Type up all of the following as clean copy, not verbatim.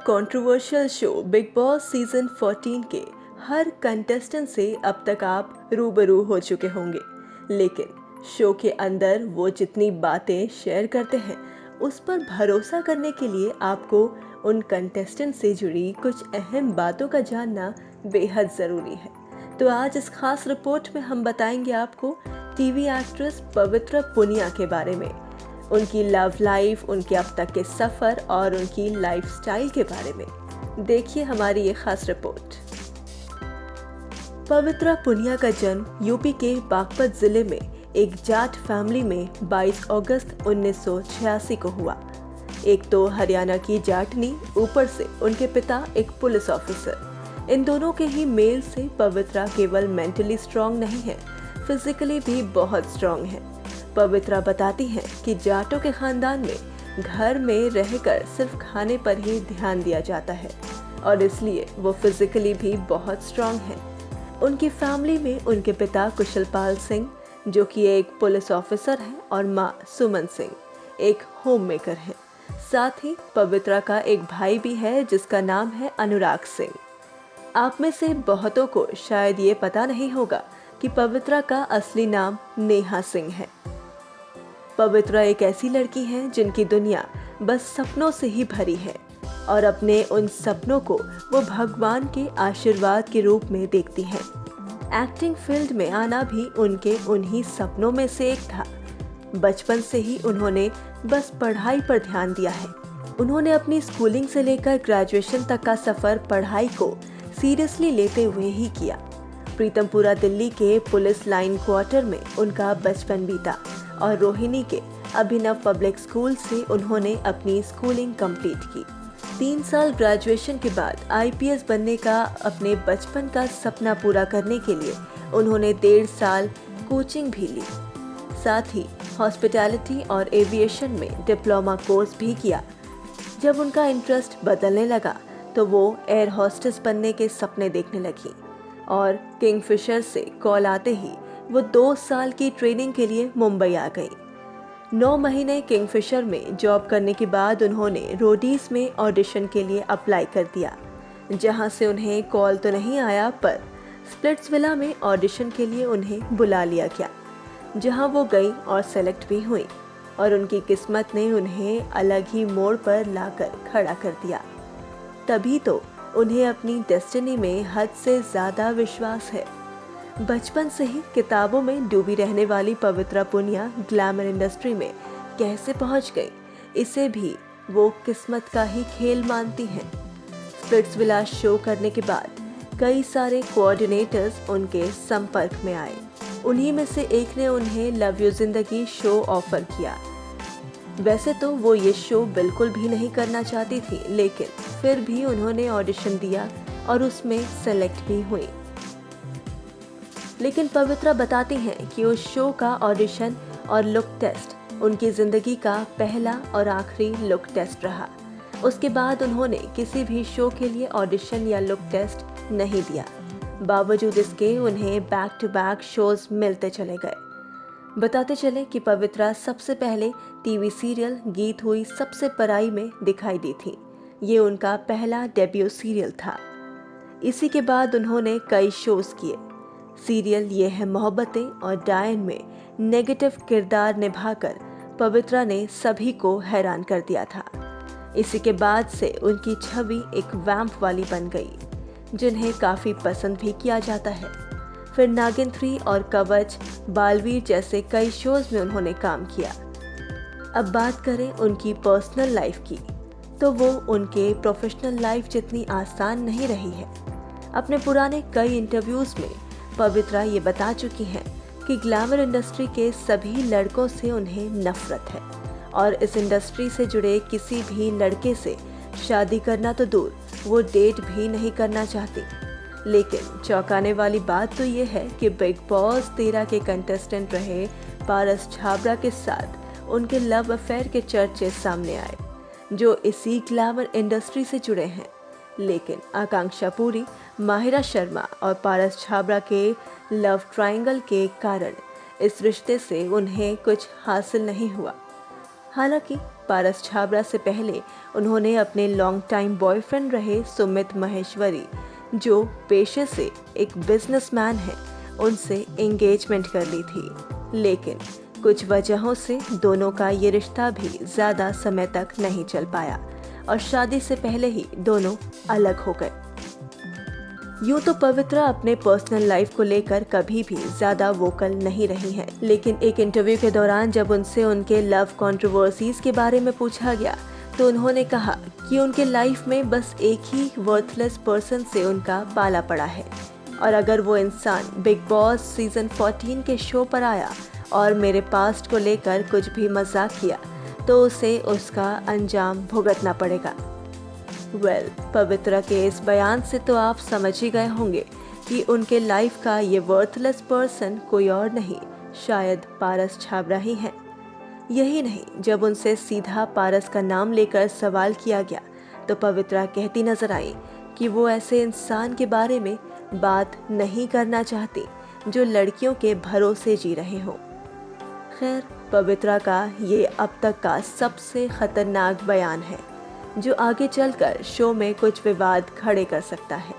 Controversial show big boss season 14 के हर contestant से अब तक आप रूबरू हो चुके होंगे, लेकिन शो के अंदर वो जितनी बातें शेयर करते हैं उस पर भरोसा करने के लिए आपको उन कंटेस्टेंट से जुड़ी कुछ अहम बातों का जानना बेहद ज़रूरी है। तो आज इस खास रिपोर्ट में हम बताएंगे आपको टीवी एक्ट्रेस पवित्रा पुनिया के बारे में, उनकी लव लाइफ, उनके अब तक के सफ़र और उनकी लाइफस्टाइल के बारे में। देखिए हमारी ये खास रिपोर्ट। पवित्रा पुनिया का जन्म यूपी के बागपत जिले में एक जाट फैमिली में 22 अगस्त 1986 को हुआ। एक तो हरियाणा की जाटनी, ऊपर से उनके पिता एक पुलिस ऑफिसर। इन दोनों के ही मेल से पवित्रा केवल मेंटली स्ट्रांग नहीं है, फिजिकली भी बहुत स्ट्रांग है। पवित्रा बताती हैं कि जाटों के खानदान में घर में रहकर सिर्फ खाने पर ही ध्यान दिया जाता है और इसलिए वो फिजिकली भी बहुत स्ट्रांग है। उनकी फैमिली में उनके पिता कुशलपाल सिंह, जो कि एक पुलिस ऑफिसर हैं, और माँ सुमन सिंह एक होम मेकर हैं। साथ ही पवित्रा का एक भाई भी है जिसका नाम है अनुराग सिंह। आप में से बहुतों को शायद ये पता नहीं होगा कि पवित्रा का असली नाम नेहा सिंह है। पवित्रा एक ऐसी लड़की है जिनकी दुनिया बस सपनों से ही भरी है और अपने उन सपनों को वो भगवान के आशीर्वाद के रूप में देखती है। एक्टिंग फील्ड में आना भी उनके उन्हीं सपनों में से एक था। बचपन से ही उन्होंने बस पढ़ाई पर ध्यान दिया है। उन्होंने अपनी स्कूलिंग से लेकर ग्रेजुएशन तक का सफर पढ़ाई को सीरियसली लेते हुए ही किया। प्रीतमपुरा दिल्ली के पुलिस लाइन क्वार्टर में उनका बचपन बीता और रोहिणी के अभिनव पब्लिक स्कूल से उन्होंने अपनी स्कूलिंग कंप्लीट की। 3 साल ग्रेजुएशन के बाद आईपीएस बनने का अपने बचपन का सपना पूरा करने के लिए उन्होंने 1.5 साल कोचिंग भी ली। साथ ही हॉस्पिटैलिटी और एविएशन में डिप्लोमा कोर्स भी किया। जब उनका इंटरेस्ट बदलने लगा तो वो एयर होस्टेस बनने के सपने देखने लगी और किंगफिशर से कॉल आते ही वो 2 साल की ट्रेनिंग के लिए मुंबई आ गई। 9 महीने किंगफिशर में जॉब करने के बाद उन्होंने रोडीज में ऑडिशन के लिए अप्लाई कर दिया, जहां से उन्हें कॉल तो नहीं आया पर स्प्लिट्सविला में ऑडिशन के लिए उन्हें बुला लिया गया, जहां वो गई और सेलेक्ट भी हुई और उनकी किस्मत ने उन्हें अलग ही मोड़ पर लाकर खड़ा कर दिया। तभी तो उन्हें अपनी डेस्टिनी में हद से ज़्यादा विश्वास है। बचपन से ही किताबों में डूबी रहने वाली पवित्रा पुनिया ग्लैमर इंडस्ट्री में कैसे पहुंच गई, इसे भी वो किस्मत का ही खेल मानती हैं। स्प्लिट्सविला शो करने के बाद कई सारे कोऑर्डिनेटर्स उनके संपर्क में आए। उन्हीं में से एक ने उन्हें लव यू जिंदगी शो ऑफर किया। वैसे तो वो ये शो बिल्कुल भी नहीं करना चाहती थी, लेकिन फिर भी उन्होंने ऑडिशन दिया और उसमें सेलेक्ट भी हुई। लेकिन पवित्रा बताती हैं कि उस शो का ऑडिशन और लुक टेस्ट उनकी ज़िंदगी का पहला और आखिरी लुक टेस्ट रहा। उसके बाद उन्होंने किसी भी शो के लिए ऑडिशन या लुक टेस्ट नहीं दिया। बावजूद इसके उन्हें बैक टू बैक शोज मिलते चले गए। बताते चले कि पवित्रा सबसे पहले टीवी सीरियल गीत हुई सबसे पराई में दिखाई दी थी। ये उनका पहला डेब्यू सीरियल था। इसी के बाद उन्होंने कई शोज किए। सीरियल ये है मोहब्बतें और डायन में नेगेटिव किरदार निभाकर पवित्रा ने सभी को हैरान कर दिया था। इसी के बाद से उनकी छवि एक वैम्प वाली बन गई, जिन्हें काफ़ी पसंद भी किया जाता है। फिर नागिन 3 और कवच, बालवीर जैसे कई शोज में उन्होंने काम किया। अब बात करें उनकी पर्सनल लाइफ की, तो वो उनके प्रोफेशनल लाइफ जितनी आसान नहीं रही है। अपने पुराने कई इंटरव्यूज़ में पवित्रा ये बता चुकी हैं कि ग्लैमर इंडस्ट्री के सभी लड़कों से उन्हें नफरत है और इस इंडस्ट्री से जुड़े किसी भी लड़के से शादी करना तो दूर, वो डेट भी नहीं करना चाहती। लेकिन चौंकाने वाली बात तो ये है कि बिग बॉस 13 के कंटेस्टेंट रहे पारस छाबड़ा के साथ उनके लव अफेयर के चर्चे सामने आए, जो इसी ग्लैमर इंडस्ट्री से जुड़े हैं। लेकिन आकांक्षा पुरी, माहिरा शर्मा और पारस छाबड़ा के लव ट्रायंगल के कारण इस रिश्ते से उन्हें कुछ हासिल नहीं हुआ। हालांकि पारस छाबड़ा से पहले उन्होंने अपने लॉन्ग टाइम बॉयफ्रेंड रहे सुमित महेश्वरी, जो पेशे से एक बिजनेसमैन है, उनसे एंगेजमेंट कर ली थी। लेकिन कुछ वजहों से दोनों का ये रिश्ता भी ज़्यादा समय तक नहीं चल पाया और शादी से पहले ही दोनों अलग हो गए। यूं तो पवित्रा अपने पर्सनल लाइफ को लेकर कभी भी ज्यादा वोकल नहीं रही हैं, लेकिन एक इंटरव्यू के दौरान जब उनसे उनके लव कंट्रोवर्सीज के बारे में पूछा गया तो उन्होंने कहा कि उनके लाइफ में बस एक ही वर्थलेस पर्सन से उनका पाला पड़ा है और अगर वो इंसान बिग बॉस सीजन 14 के शो पर आया और मेरे पास्ट को लेकर कुछ भी मजाक किया तो उसे उसका अंजाम भुगतना पड़ेगा। पवित्रा के इस बयान से तो आप समझ ही गए होंगे कि उनके लाइफ का ये वर्थलेस पर्सन कोई और नहीं, शायद पारस छाबड़ा ही है। यही नहीं, जब उनसे सीधा पारस का नाम लेकर सवाल किया गया तो पवित्रा कहती नजर आई कि वो ऐसे इंसान के बारे में बात नहीं करना चाहती जो लड़कियों के भरोसे जी रहे हों। खैर, पवित्रा का ये अब तक का सबसे खतरनाक बयान है जो आगे चलकर शो में कुछ विवाद खड़े कर सकता है।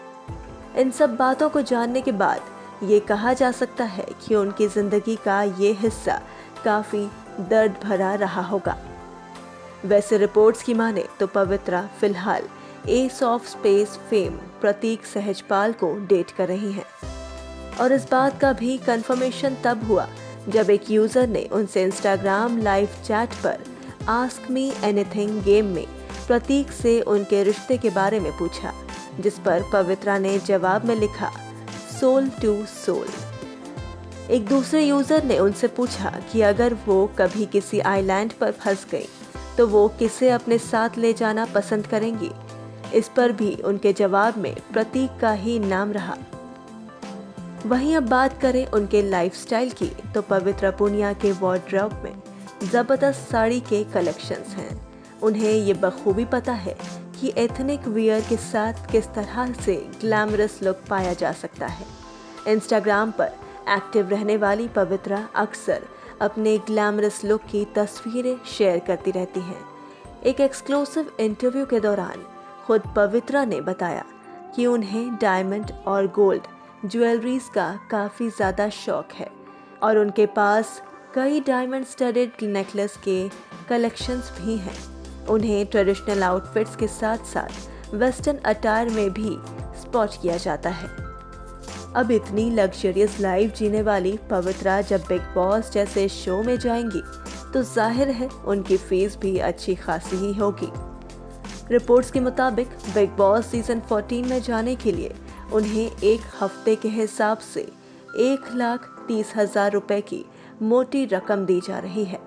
इन सब बातों को जानने के बाद ये कहा जा सकता है कि उनकी जिंदगी का ये हिस्सा काफी दर्द भरा रहा होगा। वैसे रिपोर्ट्स की माने तो पवित्रा फिलहाल एस ऑफ स्पेस फेम प्रतीक सहजपाल को डेट कर रही हैं और इस बात का भी कंफर्मेशन तब हुआ जब एक यूजर ने उनसे इंस्टाग्राम लाइव चैट पर आस्क मी एनीथिंग गेम में प्रतीक से उनके रिश्ते के बारे में पूछा, जिस पर पवित्रा ने जवाब में लिखा सोल टू सोल। एक दूसरे यूजर ने उनसे पूछा कि अगर वो कभी किसी आइलैंड पर फंस गई तो वो किसे अपने साथ ले जाना पसंद करेंगी। इस पर भी उनके जवाब में प्रतीक का ही नाम रहा। वहीं अब बात करें उनके लाइफस्टाइल की तो पवित्रा पुनिया के वार्डरोब में जबरदस्त साड़ी के कलेक्शंस हैं। उन्हें ये बखूबी पता है कि एथनिक वियर के साथ किस तरह से ग्लैमरस लुक पाया जा सकता है। इंस्टाग्राम पर एक्टिव रहने वाली पवित्रा अक्सर अपने ग्लैमरस लुक की तस्वीरें शेयर करती रहती हैं। एक एक्सक्लूसिव इंटरव्यू के दौरान खुद पवित्रा ने बताया कि उन्हें डायमंड और गोल्ड ज्वेलरीज का काफ़ी ज़्यादा शौक है और उनके पास कई डायमंड स्टडेड नेकलेस के कलेक्शंस भी हैं। उन्हें ट्रेडिशनल आउटफिट्स के साथ साथ वेस्टर्न अटायर में भी स्पॉट किया जाता है। अब इतनी लग्जरियस लाइफ जीने वाली पवित्रा जब बिग बॉस जैसे शो में जाएंगी तो जाहिर है उनकी फीस भी अच्छी खासी ही होगी। रिपोर्ट्स के मुताबिक बिग बॉस सीजन 14 में जाने के लिए उन्हें एक हफ्ते के हिसाब से 1,30,000 रुपए की मोटी रकम दी जा रही है।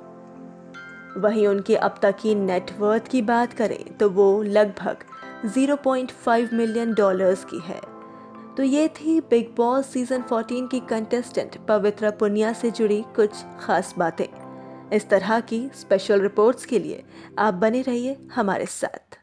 वहीं उनकी अब तक की नेटवर्थ की बात करें तो वो लगभग $0.5 मिलियन की है। तो ये थी बिग बॉस सीजन 14 की कंटेस्टेंट पवित्रा पुनिया से जुड़ी कुछ खास बातें। इस तरह की स्पेशल रिपोर्ट्स के लिए आप बने रहिए हमारे साथ।